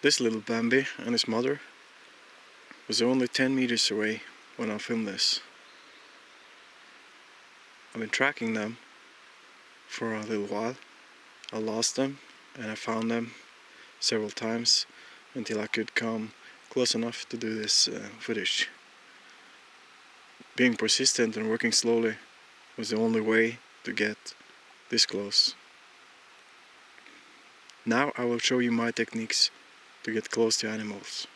This little Bambi and his mother was only 10 meters away when I filmed this. I've been tracking them for a little while. I lost them and I found them several times until I could come close enough to do this footage. Being persistent and working slowly was the only way to get this close. Now I will show you my techniques to get close to animals.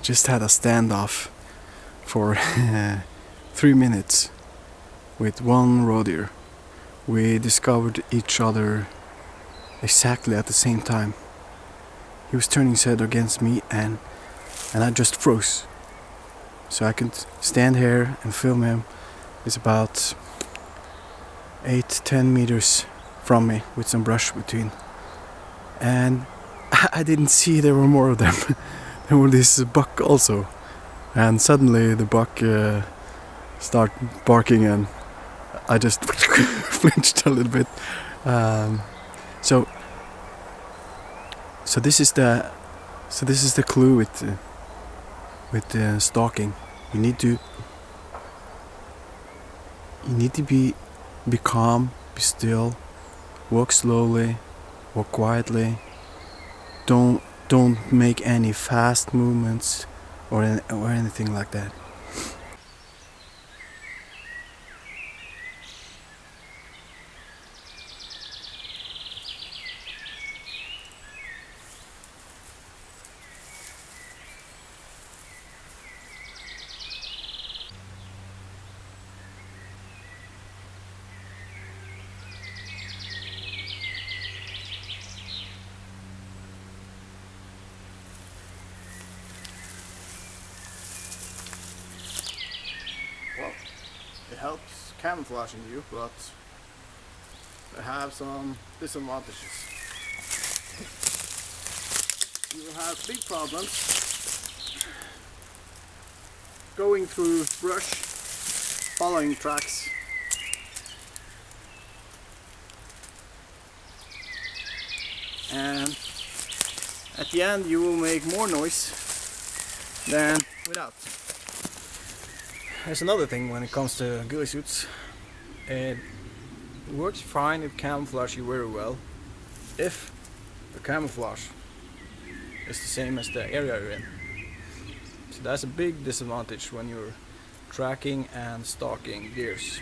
just had a standoff for 3 minutes with one roe deer. We discovered each other exactly at the same time. He was turning his head against me and I just froze. So I could stand here and film him. It's about 8-10 meters from me with some brush between. And I didn't see there were more of them. There were this buck also. And suddenly the buck started barking and I just flinched a little bit. So this is the clue with stalking. You need to be calm, be still, walk slowly, walk quietly. Don't make any fast movements or anything like that. Well, it helps camouflaging you, but they have some disadvantages. You will have big problems going through brush, following tracks. And at the end you will make more noise than without. There's another thing when it comes to ghillie suits. It works fine, it camouflages you very well if the camouflage is the same as the area you're in. So that's a big disadvantage when you're tracking and stalking deers,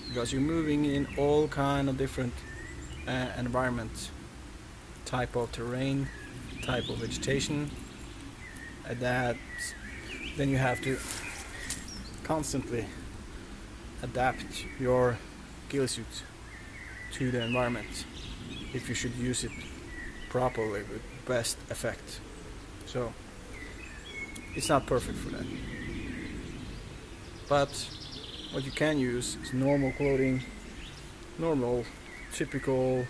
because you're moving in all kind of different environments, type of terrain, type of vegetation, and that then you have to constantly adapt your ghillie suit to the environment if you should use it properly with best effect. So it's not perfect for that, but what you can use is normal clothing, normal, typical,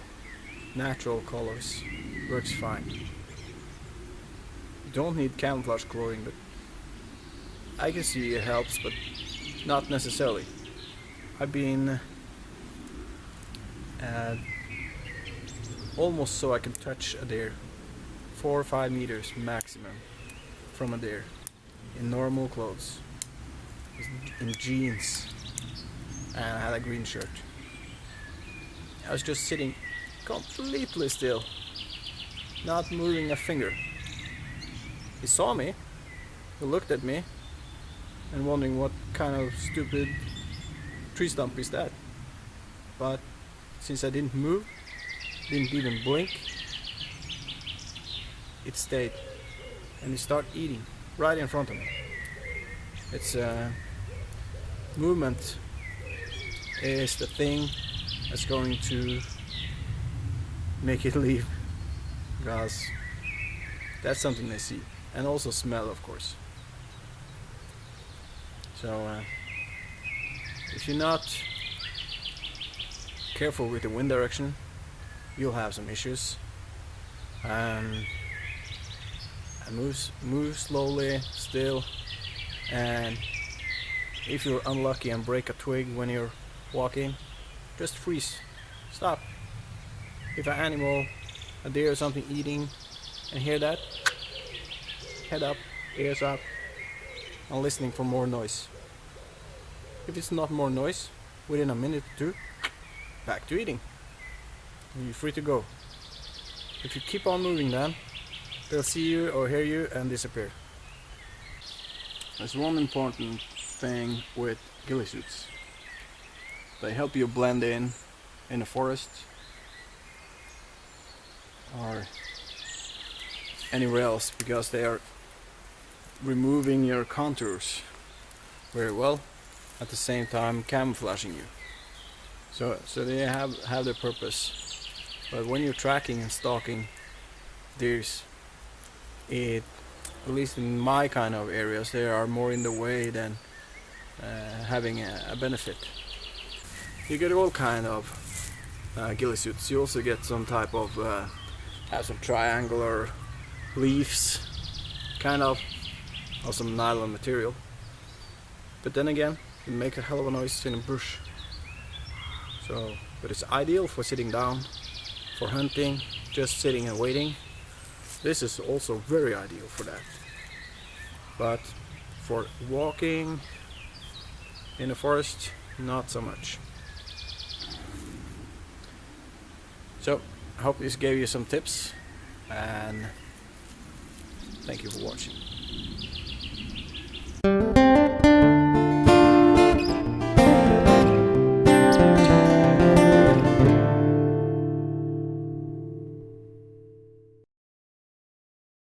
natural colors. Works fine. You don't need camouflage clothing, but I can see it helps, but not necessarily. I've been almost so I can touch a deer 4 or 5 meters maximum from a deer in normal clothes, in jeans, and I had a green shirt. I was just sitting completely still, not moving a finger. He saw me, he looked at me and wondering what kind of stupid tree stump is that. But since I didn't move, didn't even blink, it stayed and it started eating right in front of me. It's movement is the thing that's going to make it leave, because that's something they see, and also smell, of course. So if you're not careful with the wind direction, you'll have some issues. And move slowly, still, and if you're unlucky and break a twig when you're walking, just freeze, stop. If an animal, a deer or something eating, and hear that, head up, ears up, and listening for more noise. If it's not more noise, within a minute or two, back to eating. You're free to go. If you keep on moving then, they'll see you or hear you and disappear. There's one important thing with ghillie suits. They help you blend in the forest or anywhere else, because they are removing your contours very well, at the same time camouflaging you. So they have their purpose. But when you're tracking and stalking deers, at least in my kind of areas, they are more in the way than having a benefit. You get all kind of ghillie suits. You also get some type of have some triangular leaves, kind of some nylon material. But then again, it make a hell of a noise in a bush. So, but it's ideal for sitting down, for hunting, just sitting and waiting. This is also very ideal for that. But for walking in the forest, not so much. So, I hope this gave you some tips, and thank you for watching.